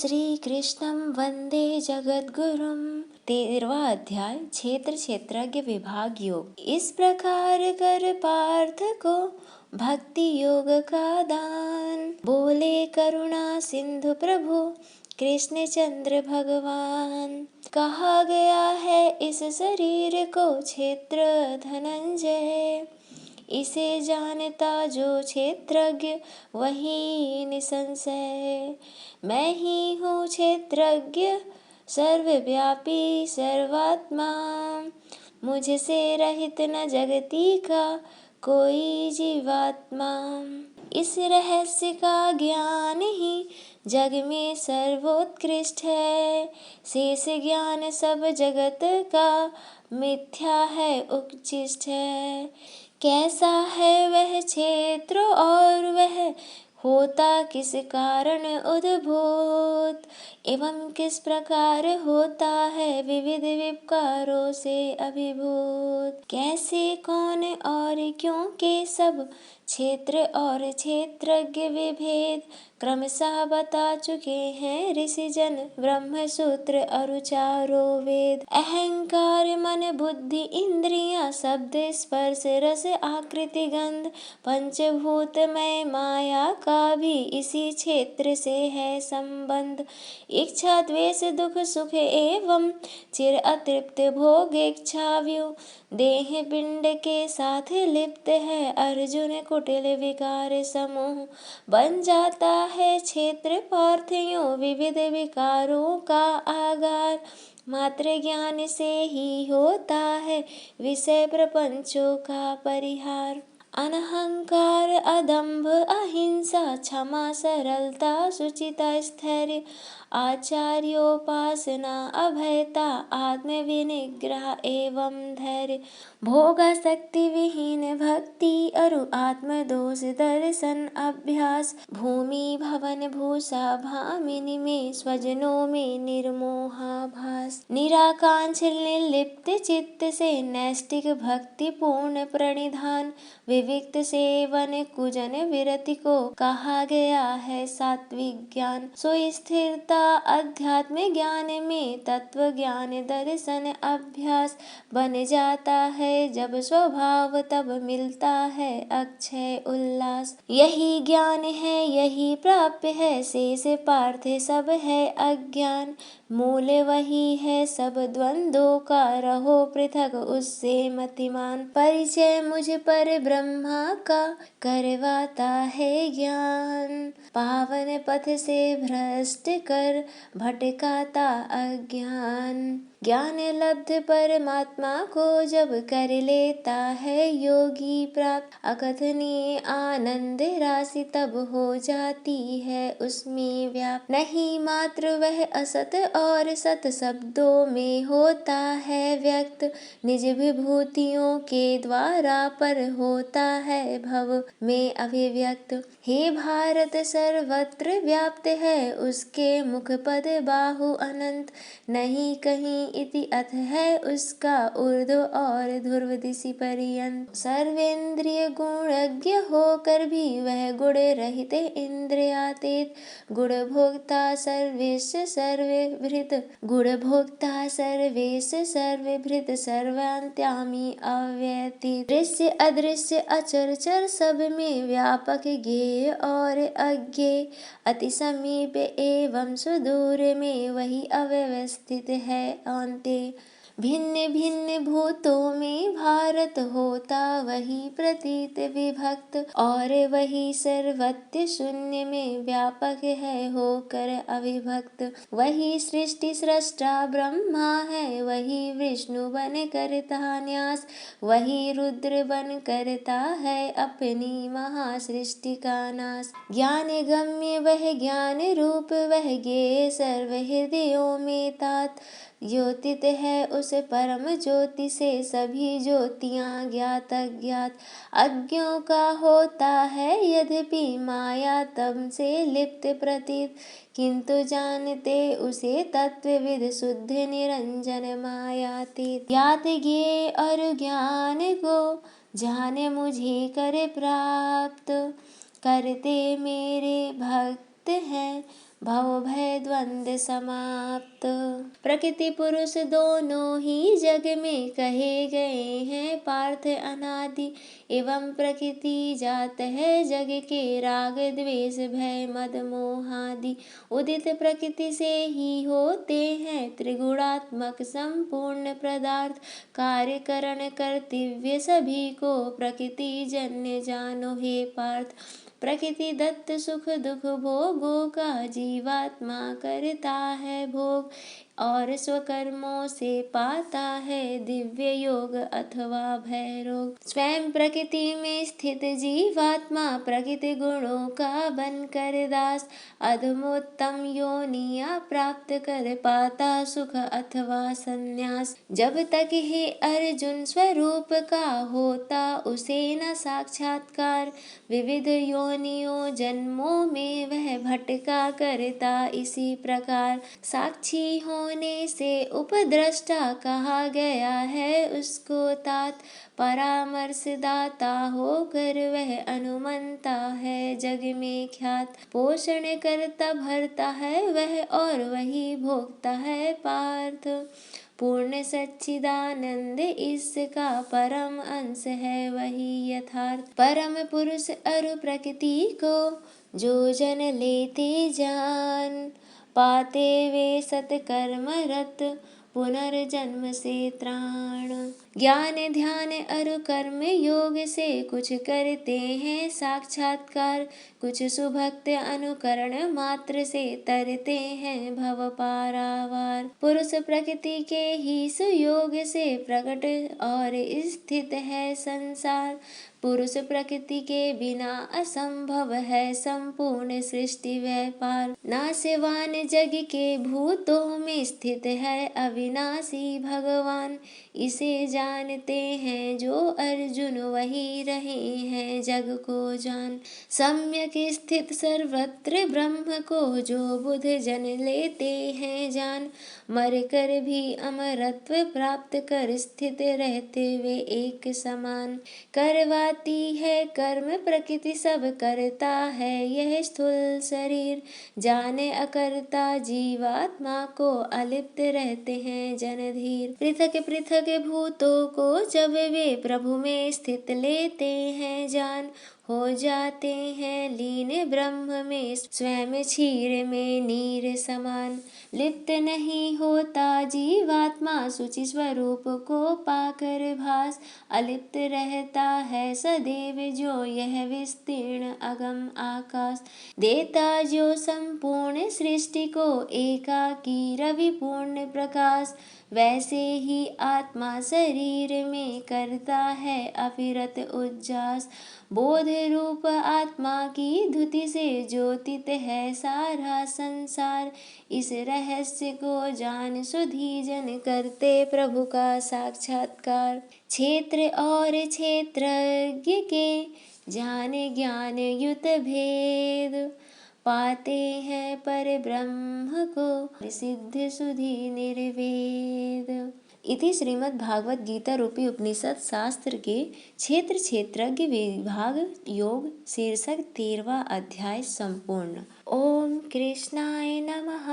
श्रीकृष्णं वन्दे जगद्गुरुं। 13वां अध्याय क्षेत्र क्षेत्रज्ञ विभाग योग। इस प्रकार कर पार्थ को भक्ति योग का दान। बोले करुणा सिंधु प्रभु कृष्ण चंद्र भगवान। कहा गया है इस शरीर को क्षेत्र धनंजय। इसे जानता जो क्षेत्रज्ञ वही निसंशय। मैं ही हूँ क्षेत्रज्ञ सर्वव्यापी सर्वात्मा। मुझसे रहित न जगती का कोई जीवात्मा। इस रहस्य का ज्ञान ही जग में सर्वोत्कृष्ट है। शेष ज्ञान सब जगत का मिथ्या है उच्छिष्ट है। कैसा है वह क्षेत्र और वह होता किस कारण उद्भूत। एवं किस प्रकार होता है विविध विकारों से अभिभूत। कैसे कौन और क्यों के सब क्षेत्र और क्षेत्रज्ञ विभेद क्रमशः बता चुके हैं ऋषि जन ब्रह्म सूत्र और चारों वेद। अहंकार मन बुद्धि इंद्रियां शब्द स्पर्श रस आकृति गंध पंचभूतमय माया का भी इसी क्षेत्र से है संबंध। इच्छा द्वेष दुख सुख एवं चिर अतृप्त भोग इच्छाव्यू देह पिंड के साथ लिप्त है। अर्जुन कुटिल विकार समूह बन जाता है क्षेत्र पार्थियों विविध विकारों का आगार। मात्र ज्ञान से ही होता है विषय प्रपंचों का परिहार। अनहंकार अदंभ अहिंसा क्षमा सरलता शुचिता स्थैर्य आचार्योपासना अभयता आत्मविनिग्रह एवं धैर्य। भोगासक्ति विहीन भक्ति अरु आत्मदोष दर्शन अभ्यास। भूमि भवन भूषा भामिनी में स्वजनों में निर्मोहाभास। निराकांक्ष निर्लिप्त चित्त से नैष्टिक भक्ति पूर्ण प्रणिधान। विविक्त सेवन कुजन विरति को कहा गया है सात्विक ज्ञान। सो स्थिरता अध्यात्म ज्ञान में तत्व ज्ञान दर्शन अभ्यास बन जाता है जब स्वभाव तब मिलता है अक्षय उल्लास। यही ज्ञान है यही प्राप्य है शेष पार्थ सब है अज्ञान। मूल वही है सब द्वंद्वों का रहो पृथक उससे मतिमान। परिचय मुझ पर ब्रह्मा का करवाता है ज्ञान। पावन पथ से भ्रष्ट कर भटकाता अज्ञान। ज्ञान लब्ध परमात्मा को जब कर लेता है योगी प्राप्त। अकथनीय आनंद राशि तब हो जाती है उसमें व्याप्त। नहीं मात्र वह असत और सत शब्दों में होता है व्यक्त। निज विभूतियों के द्वारा पर होता है भव में अभिव्यक्त। हे भारत सर्वत्र व्याप्त है उसके मुख पद बाहु अनंत। नहीं कहीं इति अथ है उसका ऊर्ध्व और ध्रुव दिशि पर्यंत। सर्वेंद्रिय गुणज्ञ होकर भी वह गुण रहित इंद्रियातीत। गुण भोक्ता सर्वेश सर्वभृत गुण भोक्ता सर्वेश सर्वभृत सर्वांत्यामी अव्यतीत। दृश्य अदृश्य अचर चर सब में व्यापक ज्ञेय और अज्ञेय। अति समीप एवं सुदूर में वही अव्यवस्थित है अंते। भिन्न भिन्न भूतों में भारत होता वही प्रतीत विभक्त। और वही सर्वत्र शून्य में व्यापक है होकर अविभक्त। वही सृष्टि सृष्टा ब्रह्मा है वही विष्णु बन करता न्यास। वही रुद्र बन करता है अपनी महासृष्टि का नाश। ज्ञान गम्य वह ज्ञान रूप वह ज्ञेय सर्व हृदयों में तात। ज्योतित है उस परम ज्योति से सभी ज्योतियाँ ज्ञात अज्ञात। अज्ञों का होता है यद्यपि माया तम से लिप्त प्रतीत। किंतु जानते उसे तत्वविद शुद्ध निरंजन मायातीत। ज्ञात ज्ञेय और ज्ञान को जाने मुझे कर प्राप्त। करते मेरे भक्त हैं भव भय द्वंद्व समाप्त। प्रकृति पुरुष दोनों ही जग में कहे गए हैं पार्थ अनादि, एवं प्रकृति जात है जग के राग द्वेष भय मद मोहादि। उदित प्रकृति से ही होते हैं त्रिगुणात्मक संपूर्ण पदार्थ, कार्य करण कर्तव्य सभी को प्रकृति जन्य जानो हे पार्थ। प्रकृति दत्त सुख दुख भोगों का जीवात्मा करता है भोग, और स्वकर्मों से पाता है दिव्य योग अथवा भैरोग। स्वयं प्रकृति में स्थित जीवात्मा प्रकृति गुणों का बनकर दास, अधमोत्तम योनिया प्राप्त कर पाता सुख अथवा संन्यास। जब तक हे अर्जुन स्वरूप का होता उसे न साक्षात्कार, विविध योनियों जन्मों में वह भटका करता इसी प्रकार। साक्षी होने से उपद्रष्टा कहा गया है उसको तात, परामर्शदाता होकर वह अनुमंता है जग में ख्यात। पोषण करता भरता है वह और वही भोगता है पार्थ, पूर्ण सच्चिदानंद इसका परम अंश है वही यथार्थ। परम पुरुष अरु प्रकृति को जो जन लेते जान, पाते वे सत्कर्म रत पुनर्जन्म से त्राण। ज्ञान ध्यान अरु कर्म योग से कुछ करते हैं साक्षात्कार, कुछ सुभक्त अनुकरण मात्र से तरते हैं भव पारावार। पुरुष प्रकृति के ही सुयोग से प्रकट और स्थित है संसार, पुरुष प्रकृति के बिना असंभव है संपूर्ण सृष्टि व्यापार। नाशवान जग के भूतों में स्थित है अविनाशी भगवान, इसे जानते हैं जो अर्जुन वही रहे हैं जग को जान। सम्यक स्थित सर्वत्र ब्रह्म को जो बुध जन लेते हैं जान, मर कर भी अमरत्व प्राप्त कर स्थित रहते वे एक समान। करवाती है कर्म प्रकृति सब करता है यह स्थूल शरीर, जाने अकर्ता जीवात्मा को अलिप्त रहते हैं जनधीर। पृथक पृथक भूतों को जब वे प्रभु में स्थित लेते हैं जान, हो जाते हैं लीन ब्रह्म में स्वयं क्षीर में नीर समान। लिप्त नहीं होता जीवात्मा शुचि स्वरूप को पाकर भास, अलिप्त रहता है सदैव जो यह विस्तीर्ण अगम आकाश। देता जो संपूर्ण सृष्टि को एकाकी रवि पूर्ण प्रकाश, वैसे ही आत्मा शरीर में करता है अविरत उज्जास। बोध रूप आत्मा की धुति से ज्योतित है सारा संसार, इस रहस्य को जान सुधी जन करते प्रभु का साक्षात्कार। क्षेत्र और क्षेत्रज्ञ के जाने ज्ञान युत भेद, पाते हैं पर ब्रह्म को सिद्ध सुधी निर्वेद। इति श्रीमद् भागवत गीता रूपी उपनिषद शास्त्र के क्षेत्र क्षेत्रज्ञ विभाग योग शीर्षक 13वां अध्याय संपूर्ण। ओम कृष्णाय नमः।